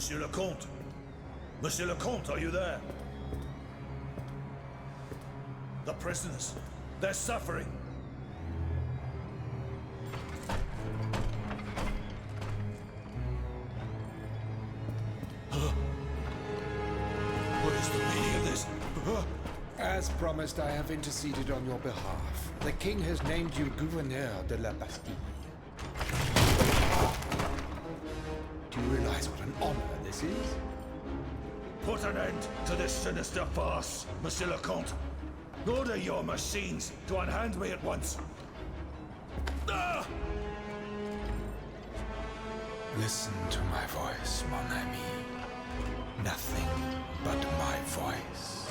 Monsieur le Comte? Monsieur le Comte, are you there? The prisoners, they're suffering. What is the meaning of this? As promised, I have interceded on your behalf. The king has named you Gouverneur de la Bastille. Do you realize what an honor this is? Put an end to this sinister farce, Monsieur le Comte. Order your machines to unhand me at once. Ah! Listen to my voice, mon ami. Nothing but my voice.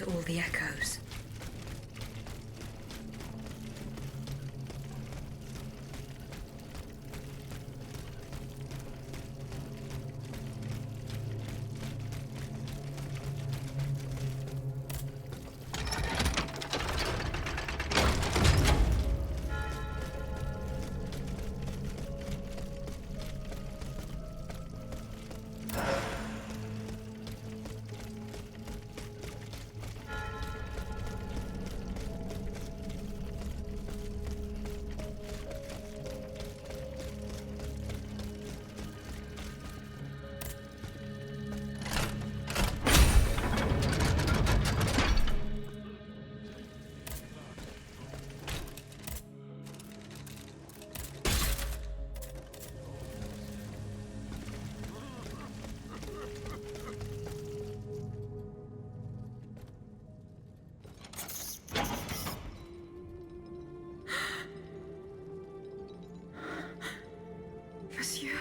and all the echoes. Monsieur.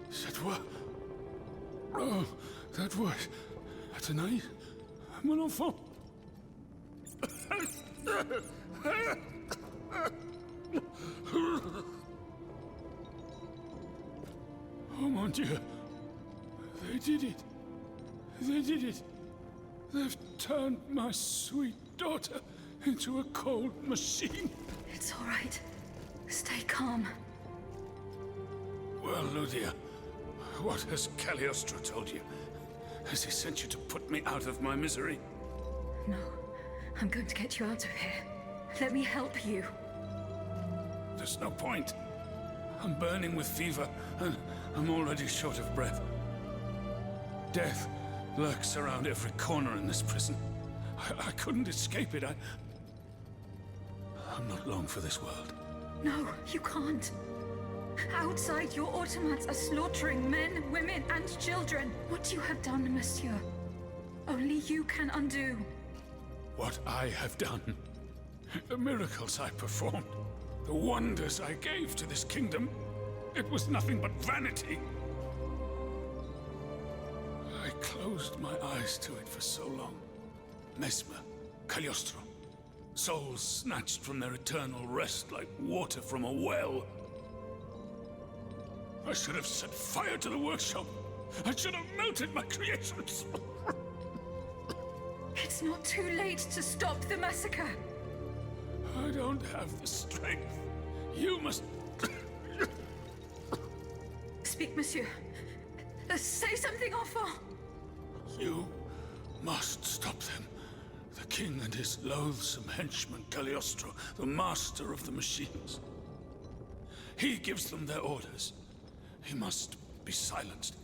C'est toi? Oh, that voice. Tonight, mon enfant. Oh mon Dieu. They did it. They did it. They've turned my sweet daughter into a cold machine. It's all right. Stay calm. Well, Ludia, what has Cagliostro told you? Has he sent you to put me out of my misery? No, I'm going to get you out of here. Let me help you. There's no point. I'm burning with fever, and I'm already short of breath. Death lurks around every corner in this prison. I couldn't escape it. I'm not long for this world. No, you can't. Outside, your automats are slaughtering men, women, and children. What you have done, monsieur, only you can undo. What I have done, the miracles I performed, the wonders I gave to this kingdom, it was nothing but vanity. I closed my eyes to it for so long. Mesmer, Cagliostro, souls snatched from their eternal rest like water from a well. I should have set fire to the workshop. I should have melted my creations. It's not too late to stop the massacre. I don't have the strength. You must... Speak, monsieur. Say something, enfant. You must stop them. The king and his loathsome henchman, Cagliostro, the master of the machines. He gives them their orders. He must be silenced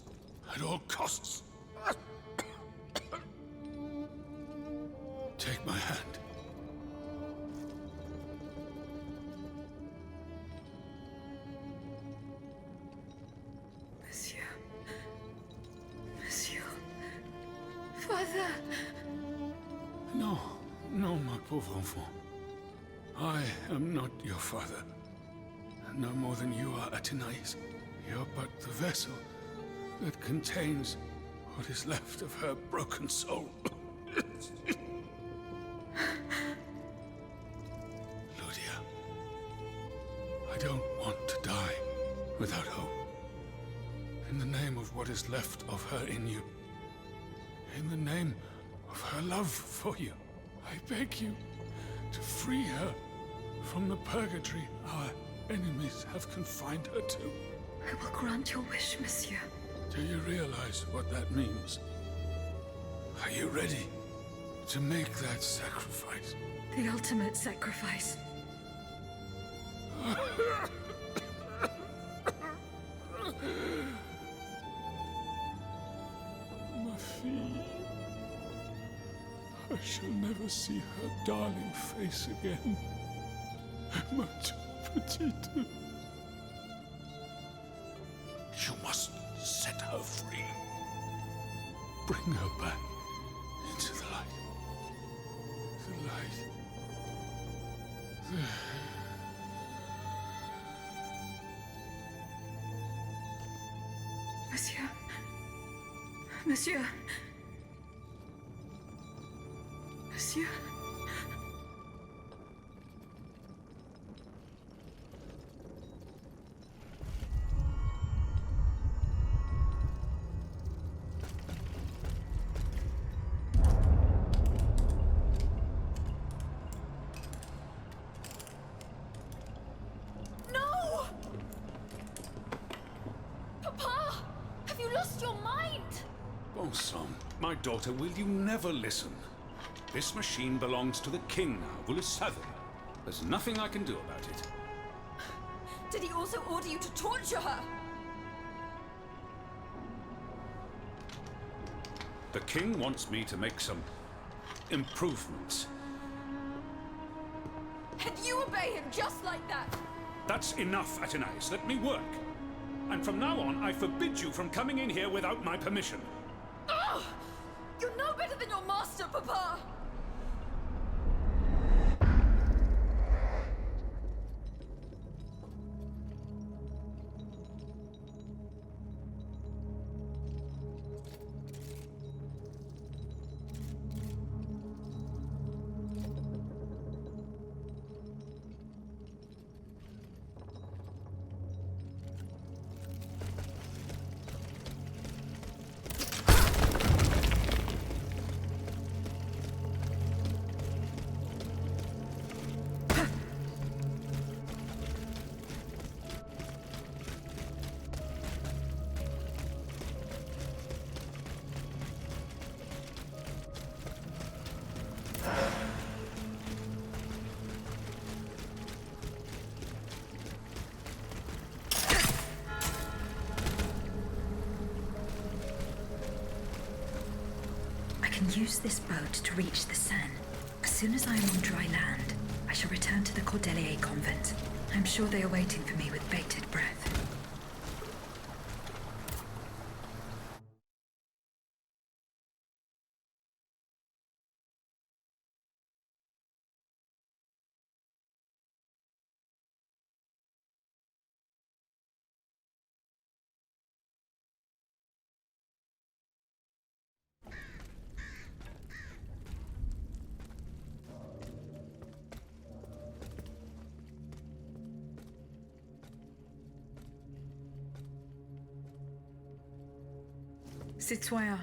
at all costs. Take my hand. Monsieur. Monsieur. Father. No, no, my pauvre enfant. I am not your father. No more than you are Athenais. You're but the vessel that contains what is left of her broken soul. Ludia, I don't want to die without hope. In the name of what is left of her in you, in the name of her love for you, I beg you to free her from the purgatory our enemies have confined her to. I will grant your wish, monsieur. Do you realize what that means? Are you ready to make that sacrifice? The ultimate sacrifice. Ma fille. I shall never see her darling face again. Ma toute petite. You must set her free. Bring her back into the light. The light. Monsieur. Monsieur. My daughter, will you never listen? This machine belongs to the king now, vous le savez. There's nothing I can do about it. Did he also order you to torture her? The king wants me to make some improvements. And you obey him just like that? That's enough, Athenais. Let me work. And from now on, I forbid you from coming in here without my permission. Ugh! You're no better than your master, Papa! Use this boat to reach the Seine. As soon as I am on dry land, I shall return to the Cordelier convent. I'm sure they are waiting for me with bated breath. Citoyen,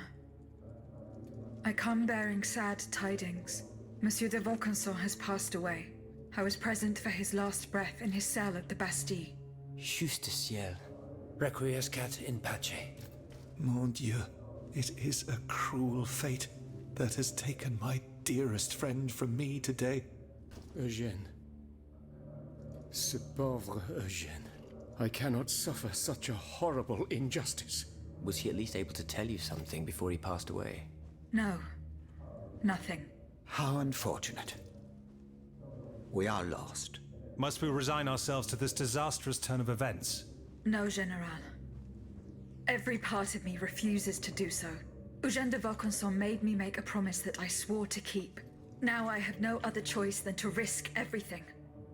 I come bearing sad tidings. Monsieur de Vaucanson has passed away. I was present for his last breath in his cell at the Bastille. Juste ciel. Requiescat in pace. Mon Dieu, it is a cruel fate that has taken my dearest friend from me today. Eugène. Ce pauvre Eugène. I cannot suffer such a horrible injustice. Was he at least able to tell you something before he passed away? No. Nothing. How unfortunate. We are lost. Must we resign ourselves to this disastrous turn of events? No, General. Every part of me refuses to do so. Eugène de Vaucanson made me make a promise that I swore to keep. Now I have no other choice than to risk everything.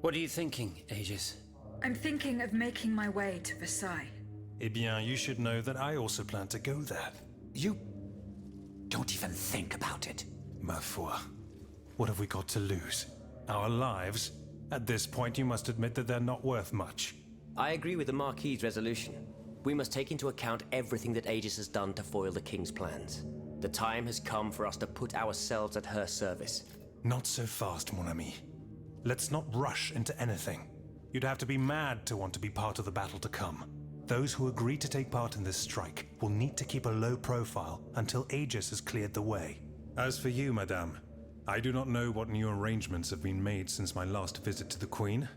What are you thinking, Aegis? I'm thinking of making my way to Versailles. Eh bien, you should know that I also plan to go there. You don't even think about it. Ma foi. What have we got to lose? Our lives? At this point, you must admit that they're not worth much. I agree with the Marquis's resolution. We must take into account everything that Aegis has done to foil the King's plans. The time has come for us to put ourselves at her service. Not so fast, mon ami. Let's not rush into anything. You'd have to be mad to want to be part of the battle to come. Those who agree to take part in this strike will need to keep a low profile until Aegis has cleared the way. As for you, madame, I do not know what new arrangements have been made since my last visit to the Queen,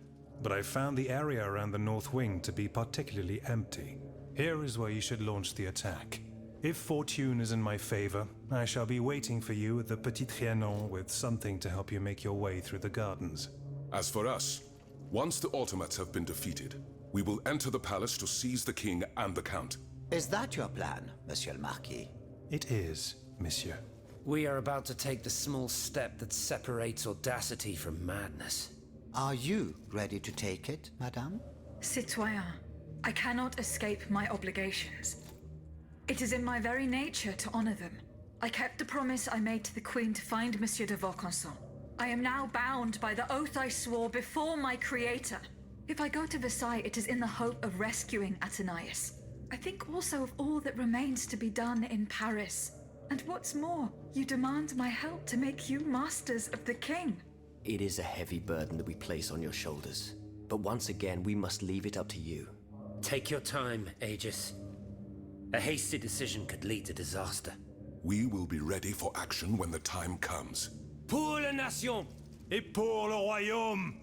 but I found the area around the North Wing to be particularly empty. Here is where you should launch the attack. If fortune is in my favor, I shall be waiting for you at the Petit Trianon with something to help you make your way through the gardens. As for us, once the automats have been defeated, we will enter the palace to seize the king and the count. Is that your plan, Monsieur le Marquis? It is, monsieur. We are about to take the small step that separates audacity from madness. Are you ready to take it, Madame? Citoyen, I cannot escape my obligations. It is in my very nature to honor them. I kept the promise I made to the Queen to find Monsieur de Vaucanson. I am now bound by the oath I swore before my creator. If I go to Versailles, it is in the hope of rescuing Athenais. I think also of all that remains to be done in Paris. And what's more, you demand my help to make you masters of the king. It is a heavy burden that we place on your shoulders. But once again, we must leave it up to you. Take your time, Aegis. A hasty decision could lead to disaster. We will be ready for action when the time comes. Pour la nation! Et pour le royaume!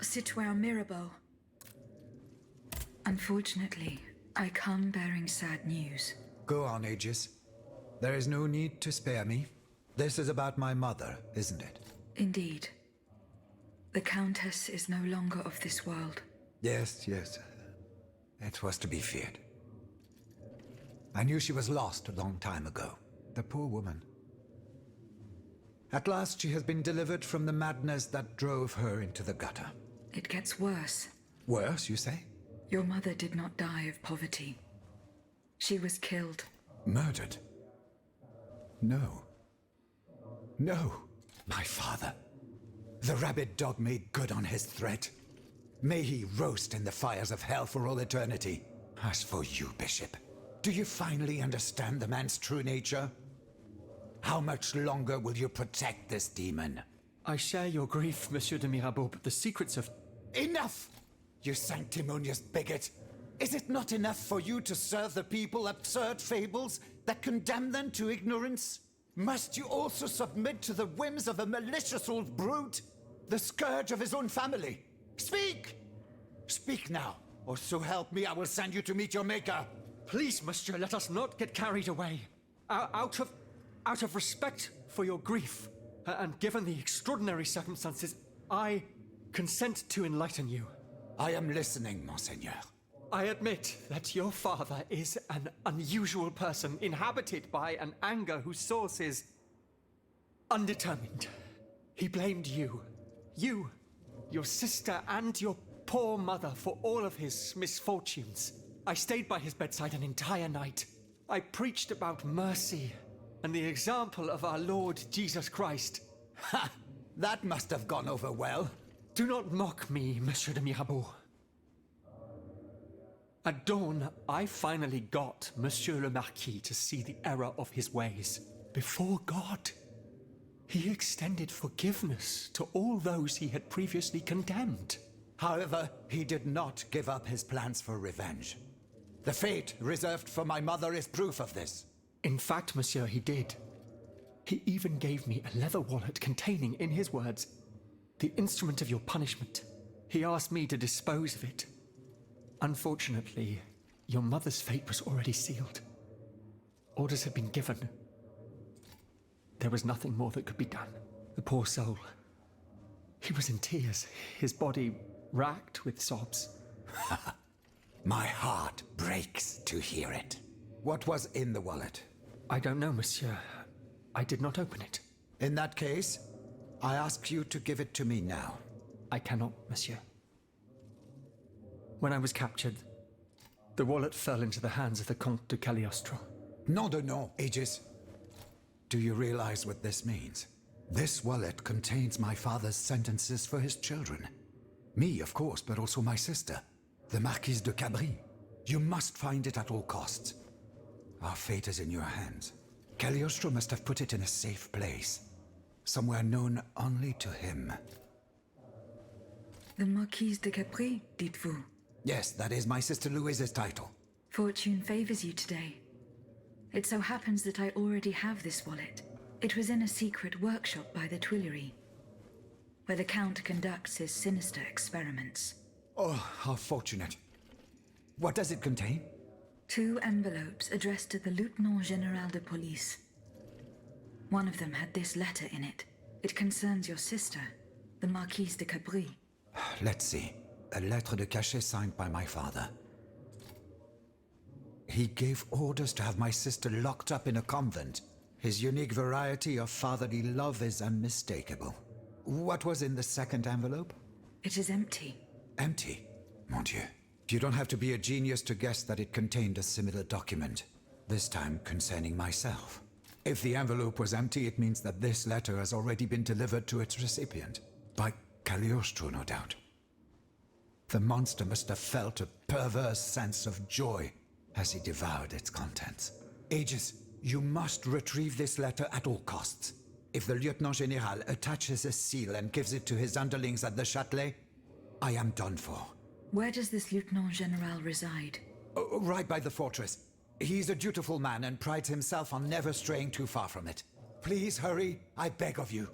Citoyen Mirabeau. Unfortunately, I come bearing sad news. Go on, Aegis. There is no need to spare me. This is about my mother, isn't it? Indeed. The Countess is no longer of this world. Yes, yes. It was to be feared. I knew she was lost a long time ago. The poor woman. At last she has been delivered from the madness that drove her into the gutter. It gets worse. Worse, you say? Your mother did not die of poverty. She was killed. Murdered? No. No. My father. The rabid dog made good on his threat. May he roast in the fires of hell for all eternity. As for you, Bishop, do you finally understand the man's true nature? How much longer will you protect this demon? I share your grief, Monsieur de Mirabeau, but the secrets of... Enough! You sanctimonious bigot! Is it not enough for you to serve the people absurd fables that condemn them to ignorance? Must you also submit to the whims of a malicious old brute? The scourge of his own family? Speak! Speak now, or so help me, I will send you to meet your maker! Please, Monsieur, let us not get carried away. Out of respect for your grief, and given the extraordinary circumstances, I consent to enlighten you. I am listening, Monseigneur. I admit that your father is an unusual person, inhabited by an anger whose source is undetermined. He blamed you, your sister, and your poor mother for all of his misfortunes. I stayed by his bedside an entire night. I preached about mercy and the example of our Lord Jesus Christ. Ha! That must have gone over well. Do not mock me, Monsieur de Mirabeau. At dawn, I finally got Monsieur le Marquis to see the error of his ways. Before God, he extended forgiveness to all those he had previously condemned. However, he did not give up his plans for revenge. The fate reserved for my mother is proof of this. In fact, Monsieur, he did. He even gave me a leather wallet containing, in his words, the instrument of your punishment. He asked me to dispose of it. Unfortunately, your mother's fate was already sealed. Orders had been given. There was nothing more that could be done. The poor soul. He was in tears, his body racked with sobs. My heart breaks to hear it. What was in the wallet? I don't know, Monsieur. I did not open it. In that case, I ask you to give it to me now. I cannot, Monsieur. When I was captured, the wallet fell into the hands of the Comte de Cagliostro. Nom de nom, Aegis. Do you realize what this means? This wallet contains my father's sentences for his children. Me, of course, but also my sister, the Marquise de Cabri. You must find it at all costs. Our fate is in your hands. Cagliostro must have put it in a safe place, somewhere known only to him. The Marquise de Capri, dites-vous? Yes, that is my sister Louise's title. Fortune favors you today. It so happens that I already have this wallet. It was in a secret workshop by the Tuileries, where the Count conducts his sinister experiments. Oh, how fortunate. What does it contain? 2 envelopes addressed to the Lieutenant General de Police. One of them had this letter in it. It concerns your sister, the Marquise de Capri. Let's see. A lettre de cachet signed by my father. He gave orders to have my sister locked up in a convent. His unique variety of fatherly love is unmistakable. What was in the second envelope? It is empty. Empty? Mon Dieu. You don't have to be a genius to guess that it contained a similar document, this time concerning myself. If the envelope was empty, it means that this letter has already been delivered to its recipient. By Cagliostro, no doubt. The monster must have felt a perverse sense of joy as he devoured its contents. Aegis, you must retrieve this letter at all costs. If the Lieutenant General attaches a seal and gives it to his underlings at the Châtelet, I am done for. Where does this Lieutenant General reside? Right by the fortress. He's a dutiful man and prides himself on never straying too far from it. Please hurry, I beg of you.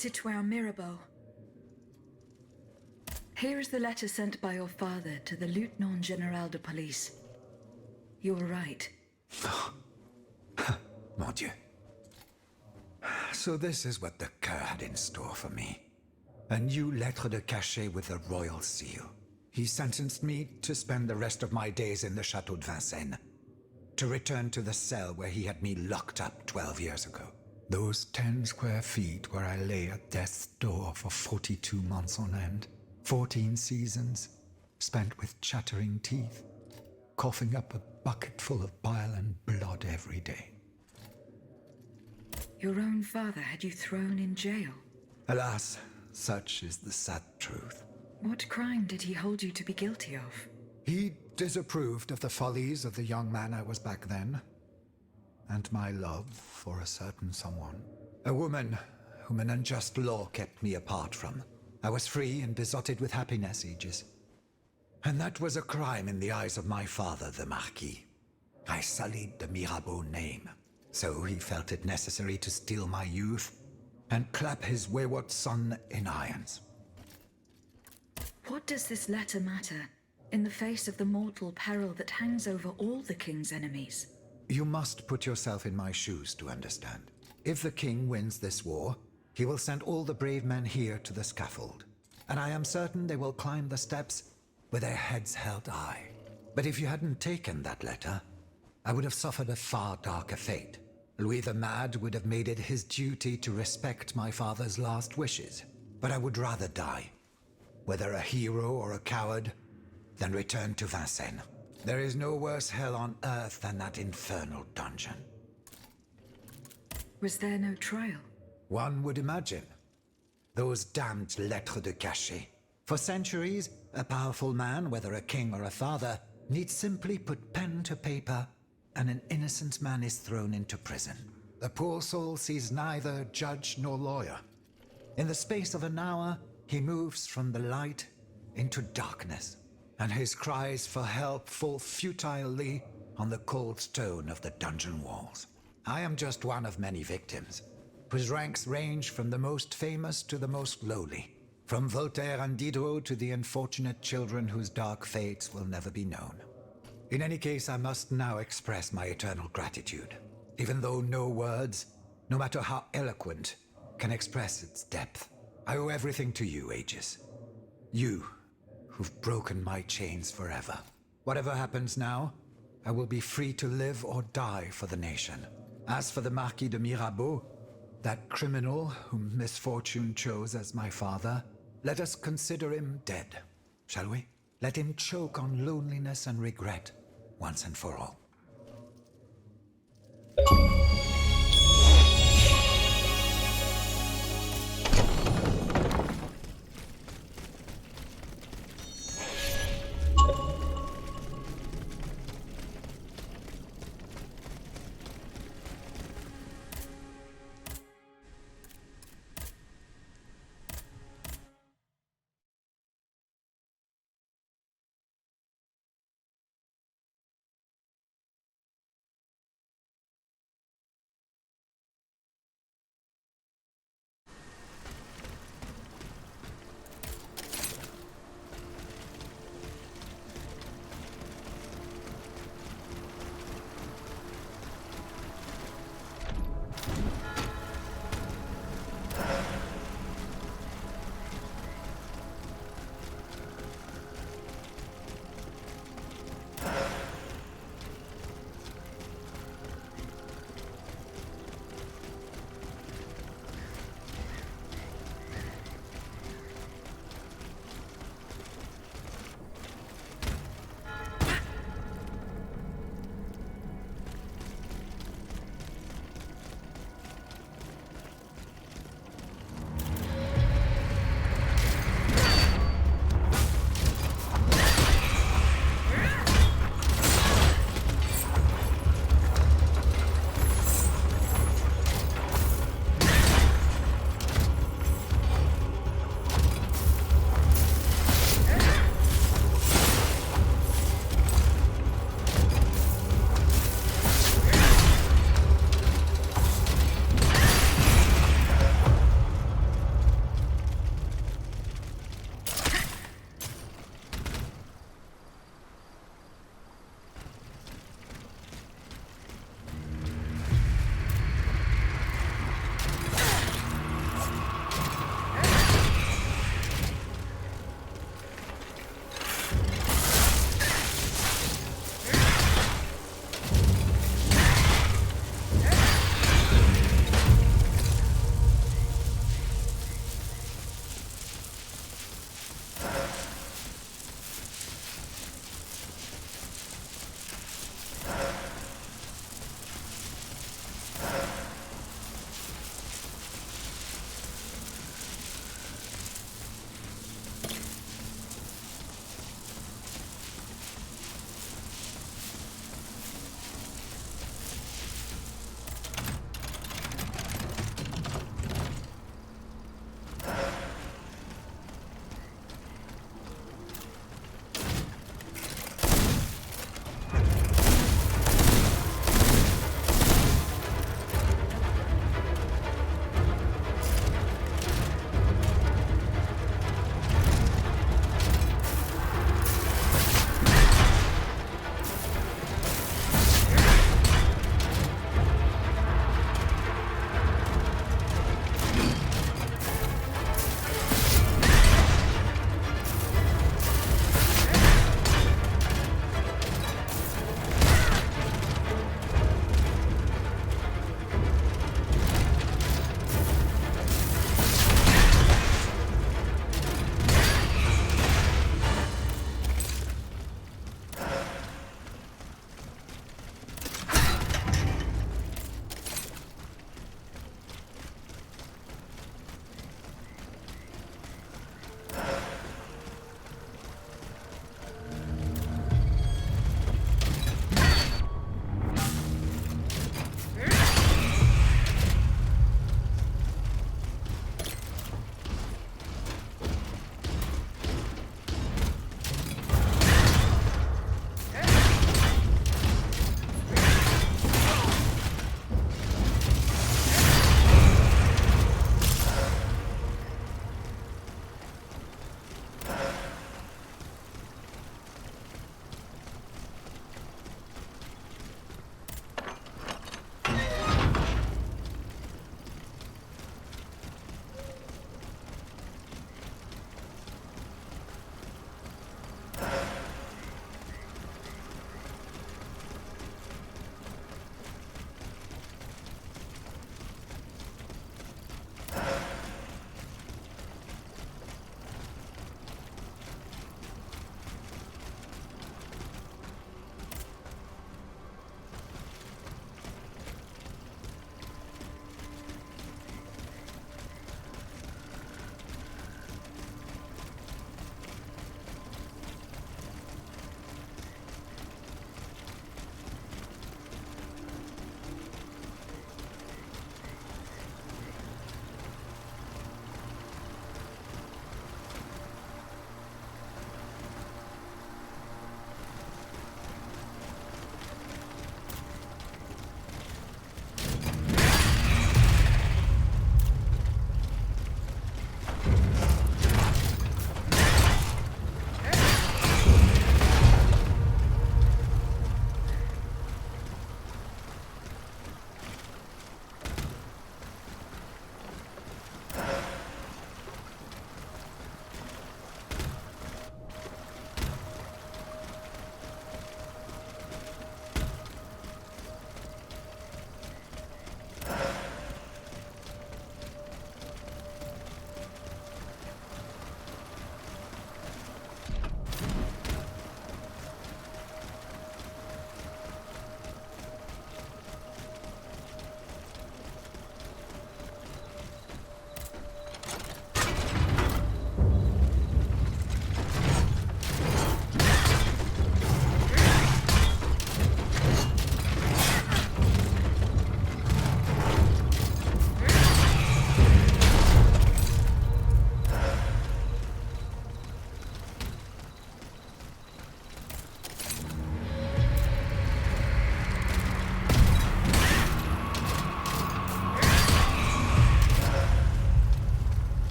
Citoyen Mirabeau. Here is the letter sent by your father to the Lieutenant General de Police. You were right. Mon Dieu. So this is what the Cur had in store for me. A new lettre de cachet with a royal seal. He sentenced me to spend the rest of my days in the Chateau de Vincennes, to return to the cell where he had me locked up 12 years ago. Those 10 square feet where I lay at death's door for 42 months on end. 14 seasons, spent with chattering teeth, coughing up a bucket full of bile and blood every day. Your own father had you thrown in jail. Alas, such is the sad truth. What crime did he hold you to be guilty of? He disapproved of the follies of the young man I was back then, and my love for a certain someone. A woman whom an unjust law kept me apart from. I was free and besotted with happiness, Aegis. And that was a crime in the eyes of my father, the Marquis. I sullied the Mirabeau name, so he felt it necessary to steal my youth and clap his wayward son in irons. What does this letter matter, in the face of the mortal peril that hangs over all the king's enemies? You must put yourself in my shoes to understand. If the king wins this war, he will send all the brave men here to the scaffold, and I am certain they will climb the steps with their heads held high. But if you hadn't taken that letter, I would have suffered a far darker fate. Louis the Mad would have made it his duty to respect my father's last wishes, but I would rather die, whether a hero or a coward, than return to Vincennes. There is no worse hell on earth than that infernal dungeon. Was there no trial? One would imagine. Those damned lettres de cachet. For centuries, a powerful man, whether a king or a father, need simply put pen to paper, and an innocent man is thrown into prison. The poor soul sees neither judge nor lawyer. In the space of an hour, he moves from the light into darkness, and his cries for help fall futilely on the cold stone of the dungeon walls. I am just one of many victims, whose ranks range from the most famous to the most lowly, from Voltaire and Diderot to the unfortunate children whose dark fates will never be known. In any case, I must now express my eternal gratitude, even though no words, no matter how eloquent, can express its depth. I owe everything to you, Aegis. You, who've broken my chains forever. Whatever happens now, I will be free to live or die for the nation. As for the Marquis de Mirabeau, that criminal whom misfortune chose as my father, let us consider him dead, shall we? Let him choke on loneliness and regret, once and for all.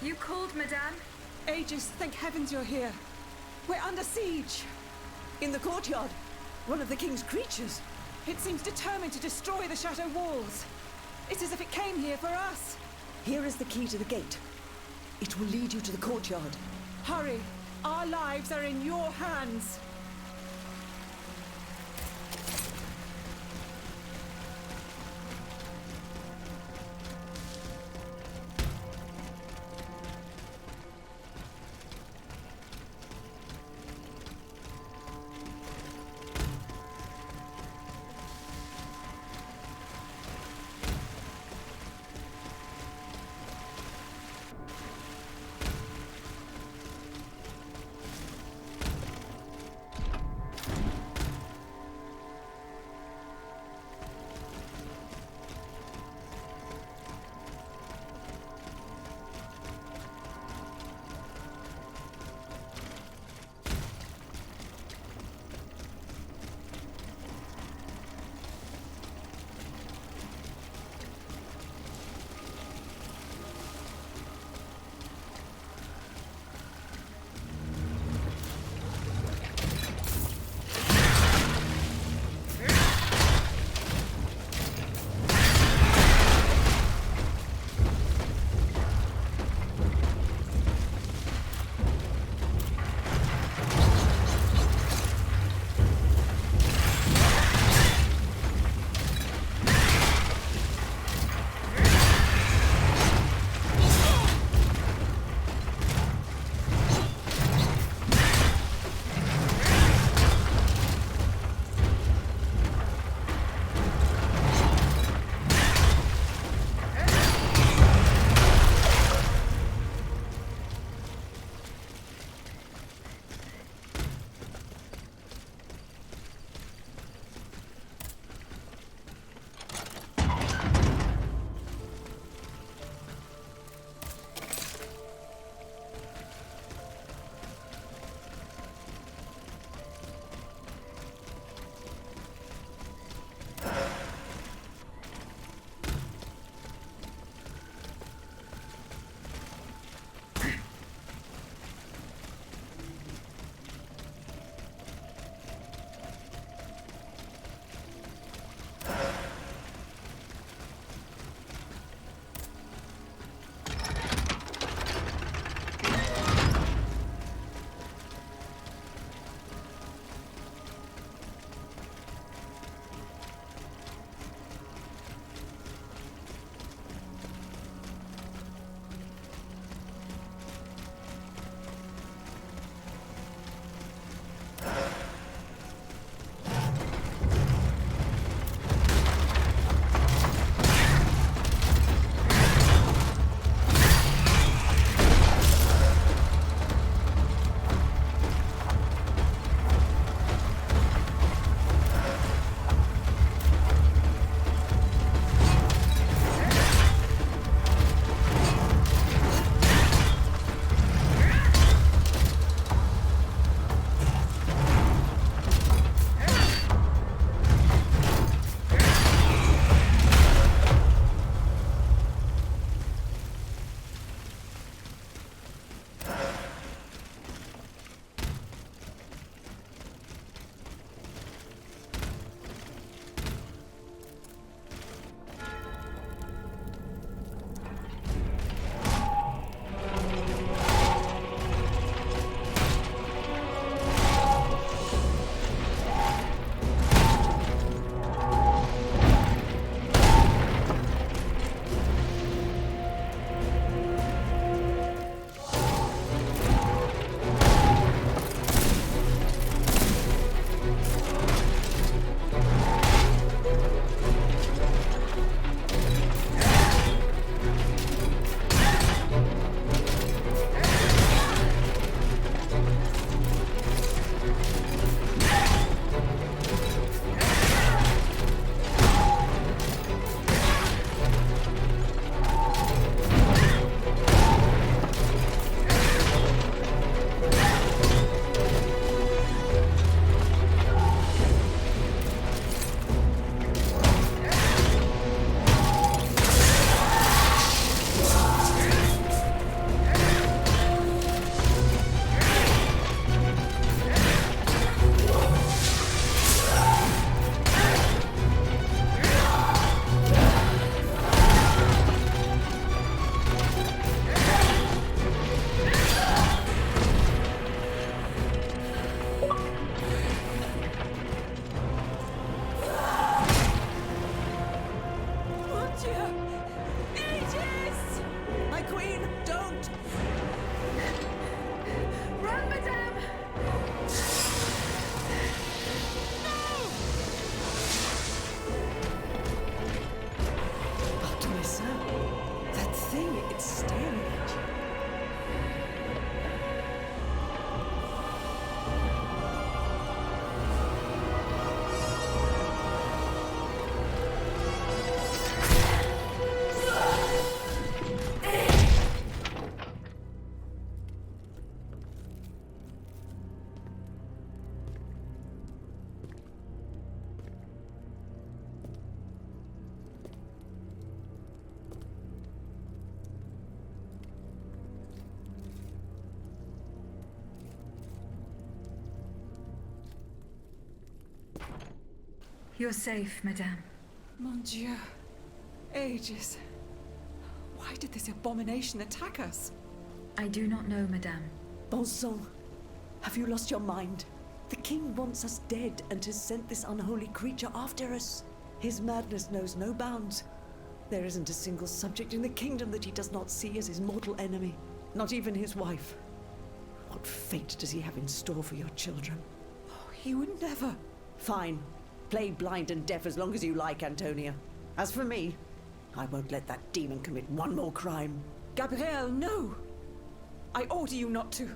You called, madame? Aegis, thank heavens you're here. We're under siege. In the courtyard, one of the king's creatures. It seems determined to destroy the Chateau walls. It's as if it came here for us. Here is the key to the gate. It will lead you to the courtyard. Hurry! Our lives are in your hands. staring at you. You're safe, madame. Mon Dieu. Aegis. Why did this abomination attack us? I do not know, madame. Bon sang, have you lost your mind? The king wants us dead and has sent this unholy creature after us. His madness knows no bounds. There isn't a single subject in the kingdom that he does not see as his mortal enemy. Not even his wife. What fate does he have in store for your children? Oh, he would never. Fine. Play blind and deaf as long as you like, Antonia. As for me, I won't let that demon commit one more crime. Gabrielle, no! I order you not to.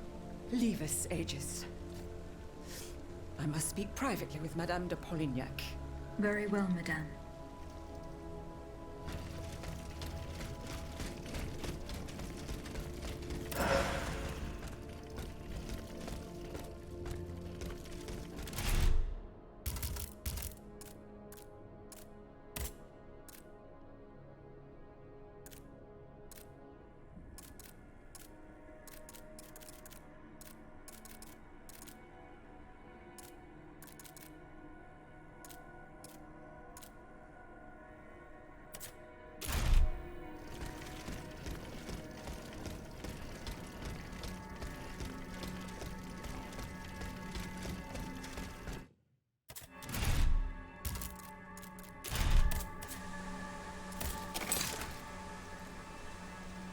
Leave us, Aegis. I must speak privately with Madame de Polignac. Very well, madame.